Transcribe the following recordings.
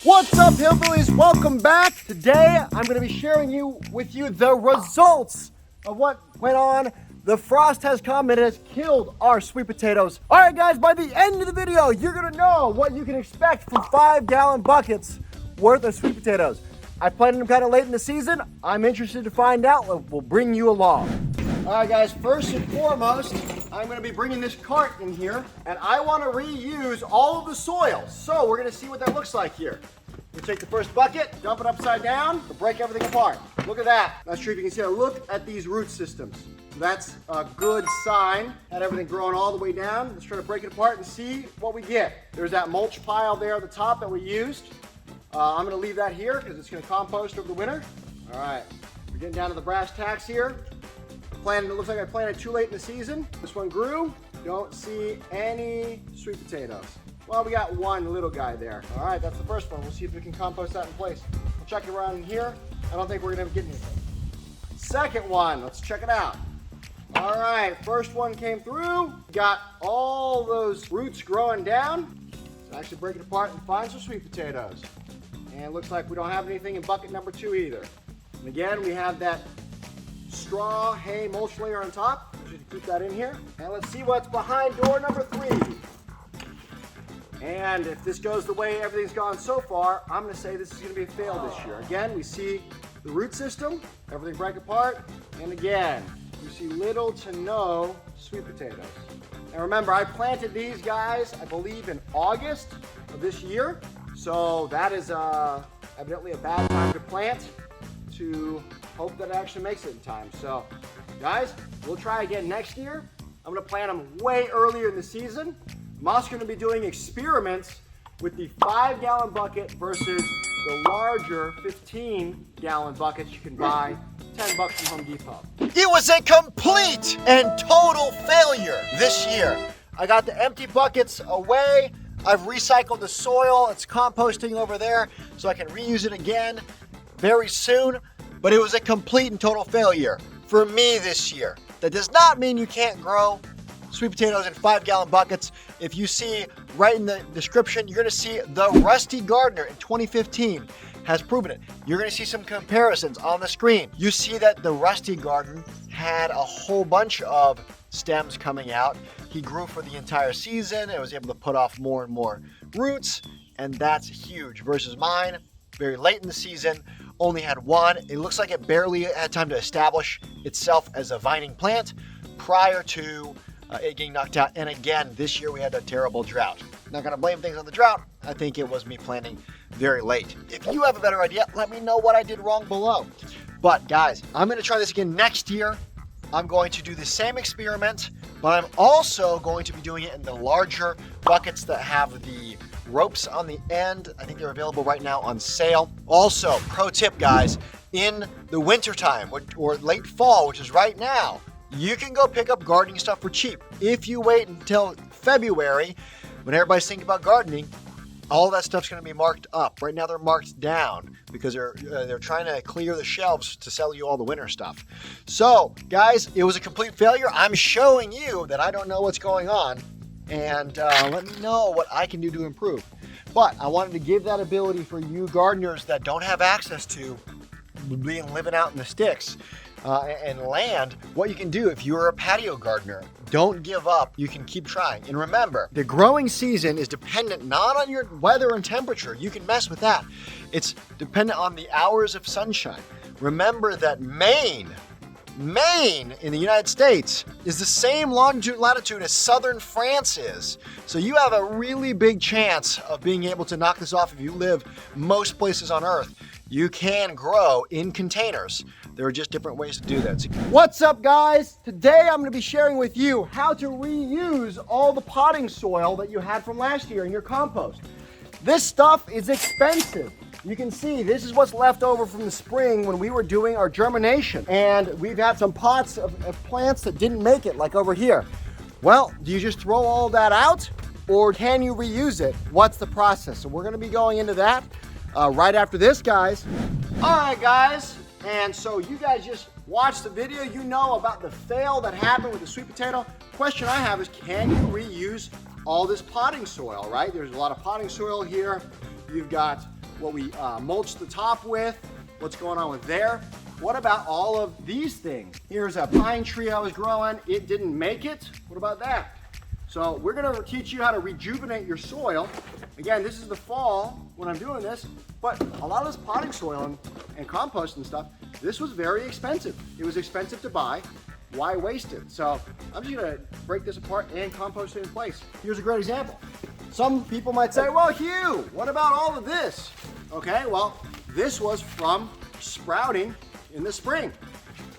What's up, hillbillies? Welcome back. Today, I'm going to be sharing with you the results of what went on. The frost has come and it has killed our sweet potatoes. All right, guys, by the end of the video, you're going to know what you can expect from 5-gallon buckets worth of sweet potatoes. I planted them kind of late in the season. I'm interested to find out. We'll bring you along. All right, guys, first and foremost, I'm going to be bringing this cart in here, and I want to reuse all of the soil. So we're going to see what that looks like here. We take the first bucket, dump it upside down, and break everything apart. Look at that. Not sure if you can see that. Look at these root systems. So that's a good sign. Had everything growing all the way down. Let's try to break it apart and see what we get. There's that mulch pile there at the top that we used. I'm going to leave that here because it's going to compost over the winter. All right, we're getting down to the brass tacks here. It looks like I planted too late in the season. This one grew. Don't see any sweet potatoes. Well, we got one little guy there. All right, that's the first one. We'll see if we can compost that in place. We'll check it around in here. I don't think we're gonna get anything. Second one, let's check it out. All right, first one came through. Got all those roots growing down. Let's actually break it apart and find some sweet potatoes. And it looks like we don't have anything in bucket number 2 either. And again, we have that straw hay mulch layer on top. Should keep that in here. And let's see what's behind door number 3. And if this goes the way everything's gone so far, I'm going to say this is going to be a fail this year. Again, we see the root system, everything break apart, and again, you see little to no sweet potatoes. And remember, I planted these guys, I believe, in August of this year. So that is evidently a bad time to plant, to hope that it actually makes it in time. So, guys, we'll try again next year. I'm going to plant them way earlier in the season. I'm also going to be doing experiments with the 5-gallon bucket versus the larger 15-gallon buckets you can buy $10 from Home Depot. It was a complete and total failure this year. I got the empty buckets away. I've recycled the soil. It's composting over there so I can reuse it again very soon. But it was a complete and total failure for me this year. That does not mean you can't grow sweet potatoes in 5-gallon buckets. If you see right in the description, you're gonna see the Rusty Gardener in 2015 has proven it. You're gonna see some comparisons on the screen. You see that the Rusty Gardener had a whole bunch of stems coming out. He grew for the entire season and was able to put off more and more roots, and that's huge versus mine, very late in the season, only had one. It looks like it barely had time to establish itself as a vining plant prior to it getting knocked out. And again, this year we had a terrible drought. Not gonna blame things on the drought. I think it was me planting very late. If you have a better idea, let me know what I did wrong below. But guys, I'm gonna try this again next year. I'm going to do the same experiment, but I'm also going to be doing it in the larger buckets that have the ropes on the end. I think they're available right now on sale. Also, pro tip, guys, in the wintertime or late fall, which is right now, you can go pick up gardening stuff for cheap. If you wait until February, when everybody's thinking about gardening, all that stuff's going to be marked up. Right now they're marked down because they're trying to clear the shelves to sell you all the winter stuff. So, guys, it was a complete failure. I'm showing you that I don't know what's going on, and let me know what I can do to improve. But I wanted to give that ability for you gardeners that don't have access to living out in the sticks and land, what you can do if you're a patio gardener. Don't give up. You can keep trying. And remember, the growing season is dependent not on your weather and temperature. You can mess with that. It's dependent on the hours of sunshine. Remember that Maine in the United States is the same longitude and latitude as southern France is. So you have a really big chance of being able to knock this off if you live most places on Earth. You can grow in containers. There are just different ways to do that. What's up, guys? Today I'm going to be sharing with you how to reuse all the potting soil that you had from last year in your compost. This stuff is expensive. You can see this is what's left over from the spring when we were doing our germination. And we've had some pots of plants that didn't make it, like over here. Well, do you just throw all that out or can you reuse it? What's the process? So we're going to be going into that right after this, guys. All right, guys. And so you guys just watched the video. You know about the fail that happened with the sweet potato. Question I have is, can you reuse all this potting soil, right? There's a lot of potting soil here. You've got what we mulched the top with, what's going on with there. What about all of these things? Here's a pine tree I was growing. It didn't make it. What about that? So we're gonna teach you how to rejuvenate your soil. Again, this is the fall when I'm doing this, but a lot of this potting soil and compost and stuff, this was very expensive. It was expensive to buy. Why waste it? So I'm just gonna break this apart and compost it in place. Here's a great example. Some people might say, well, Hugh, what about all of this? Okay, well, this was from sprouting in the spring,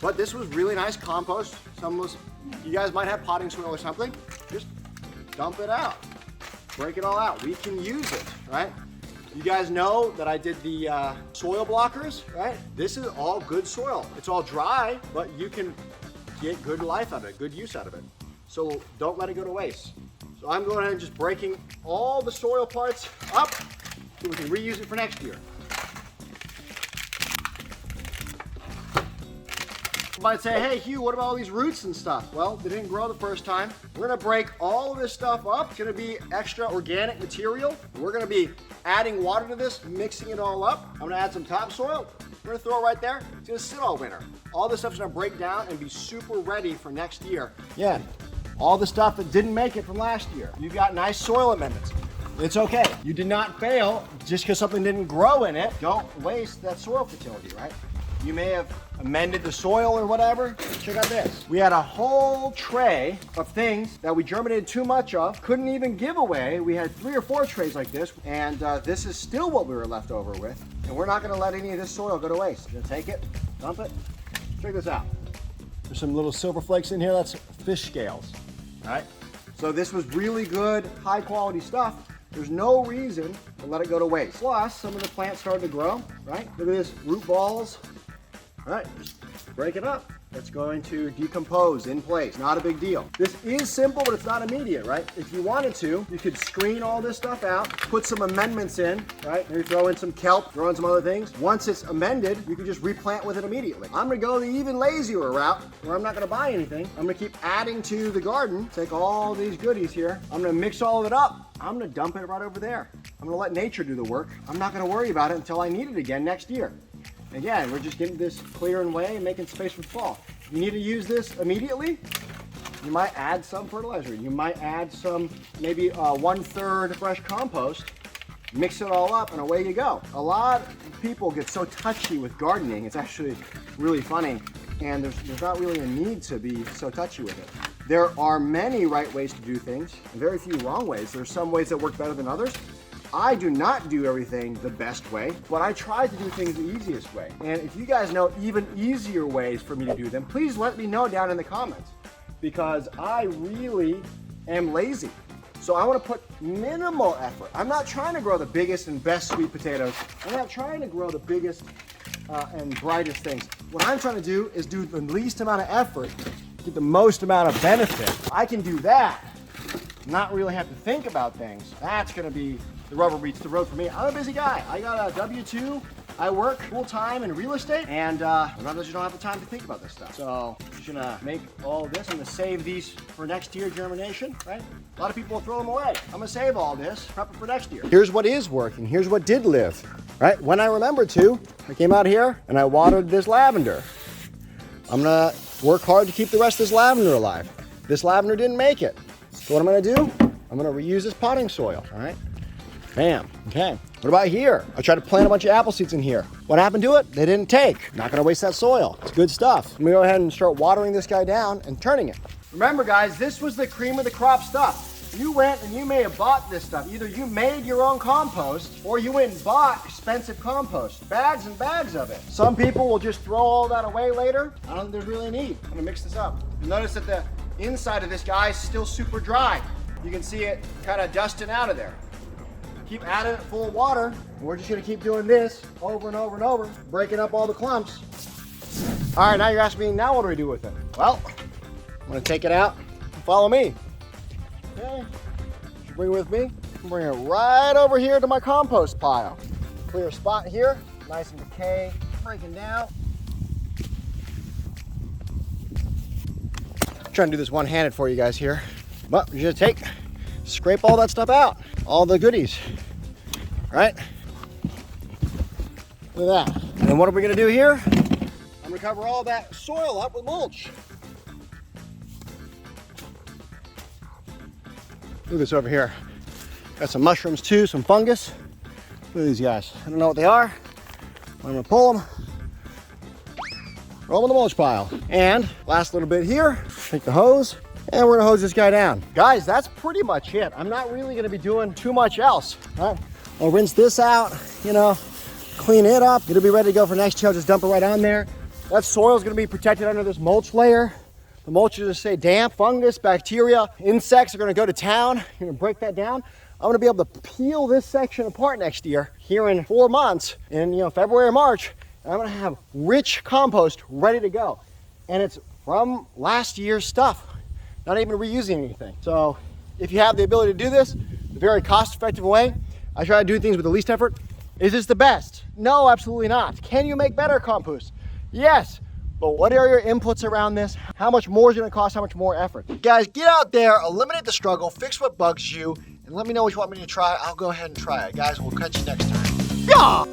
but this was really nice compost. You guys might have potting soil or something. Just dump it out, break it all out. We can use it, right? You guys know that I did the soil blockers, right? This is all good soil. It's all dry, but you can get good life out of it, good use out of it. So don't let it go to waste. So I'm going ahead and just breaking all the soil parts up so we can reuse it for next year. You might say, hey Hugh, what about all these roots and stuff? Well, they didn't grow the first time. We're gonna break all of this stuff up. It's gonna be extra organic material. We're gonna be adding water to this, mixing it all up. I'm gonna add some topsoil. We're gonna throw it right there. It's gonna sit all winter. All this stuff's gonna break down and be super ready for next year. Yeah, all the stuff that didn't make it from last year. You've got nice soil amendments. It's okay. You did not fail just because something didn't grow in it. Don't waste that soil fertility, right? You may have amended the soil or whatever. Check out this. We had a whole tray of things that we germinated too much of, couldn't even give away. We had 3 or 4 trays like this, and this is still what we were left over with. And we're not gonna let any of this soil go to waste. We're gonna take it, dump it. Check this out. There's some little silver flakes in here. That's fish scales, all right? So this was really good, high quality stuff. There's no reason to let it go to waste. Plus, some of the plants started to grow, right? Look at this, root balls. All right, just break it up. It's going to decompose in place. Not a big deal. This is simple, but it's not immediate, right? If you wanted to, you could screen all this stuff out, put some amendments in, right? Maybe throw in some kelp, throw in some other things. Once it's amended, you can just replant with it immediately. I'm gonna go the even lazier route, where I'm not gonna buy anything. I'm gonna keep adding to the garden, take all these goodies here. I'm gonna mix all of it up. I'm gonna dump it right over there. I'm gonna let nature do the work. I'm not gonna worry about it until I need it again next year. Again, we're just getting this clearing way and making space for fall. If you need to use this immediately, you might add some fertilizer. You might add some, maybe 1/3 fresh compost, mix it all up, and away you go. A lot of people get so touchy with gardening. It's actually really funny, and there's not really a need to be so touchy with it. There are many right ways to do things, and very few wrong ways. There's some ways that work better than others. I do not do everything the best way, but I try to do things the easiest way. And if you guys know even easier ways for me to do them, please let me know down in the comments, because I really am lazy. So I want to put minimal effort. I'm not trying to grow the biggest and best sweet potatoes. I'm not trying to grow the biggest and brightest things. What I'm trying to do is do the least amount of effort, get the most amount of benefit. I can do that, not really have to think about things. That's going to be the rubber meets the road for me. I'm a busy guy. I got a W-2. I work full time in real estate, and sometimes you don't have the time to think about this stuff. So I'm just gonna make all of this. I'm gonna save these for next year germination, right? A lot of people will throw them away. I'm gonna save all this, prep it for next year. Here's what is working. Here's what did live, right? When I remembered to, I came out here and I watered this lavender. I'm gonna work hard to keep the rest of this lavender alive. This lavender didn't make it. So what I'm gonna do, I'm gonna reuse this potting soil, all right? Bam, okay. What about here? I tried to plant a bunch of apple seeds in here. What happened to it? They didn't take. Not gonna waste that soil. It's good stuff. I'm gonna go ahead and start watering this guy down and turning it. Remember guys, this was the cream of the crop stuff. You went and you may have bought this stuff. Either you made your own compost or you went and bought expensive compost. Bags and bags of it. Some people will just throw all that away later. I don't think there's really a need. I'm gonna mix this up. Notice that the inside of this guy is still super dry. You can see it kind of dusting out of there. Keep adding it full of water. We're just gonna keep doing this over and over and over, breaking up all the clumps. All right, now you're asking me, now what do we do with it? Well, I'm gonna take it out and follow me. Okay, bring it with me. Bring it right over here to my compost pile. Clear spot here, nice and decay, breaking down. I'm trying to do this one-handed for you guys here. But you're gonna scrape all that stuff out, all the goodies, right? Look at that. And then what are we gonna do here? I'm gonna cover all that soil up with mulch. Look at this over here. Got some mushrooms too, some fungus. Look at these guys. I don't know what they are. I'm gonna pull them, throw them in the mulch pile. And last little bit here, take the hose, and we're gonna hose this guy down. Guys, that's pretty much it. I'm not really gonna be doing too much else. All right? I'll rinse this out, you know, clean it up. It'll be ready to go for next year. I'll just dump it right on there. That soil is gonna be protected under this mulch layer. The mulch is gonna stay damp, fungus, bacteria, insects are gonna go to town. You're gonna break that down. I'm gonna be able to peel this section apart next year, here in 4 months, in February or March, and I'm gonna have rich compost ready to go. And it's from last year's stuff, not even reusing anything. So if you have the ability to do this, a very cost-effective way, I try to do things with the least effort. Is this the best? No, absolutely not. Can you make better compost? Yes. But what are your inputs around this? How much more is it gonna cost? How much more effort? Guys, get out there, eliminate the struggle, fix what bugs you, and let me know what you want me to try. I'll go ahead and try it. Guys, we'll catch you next time. Yeah!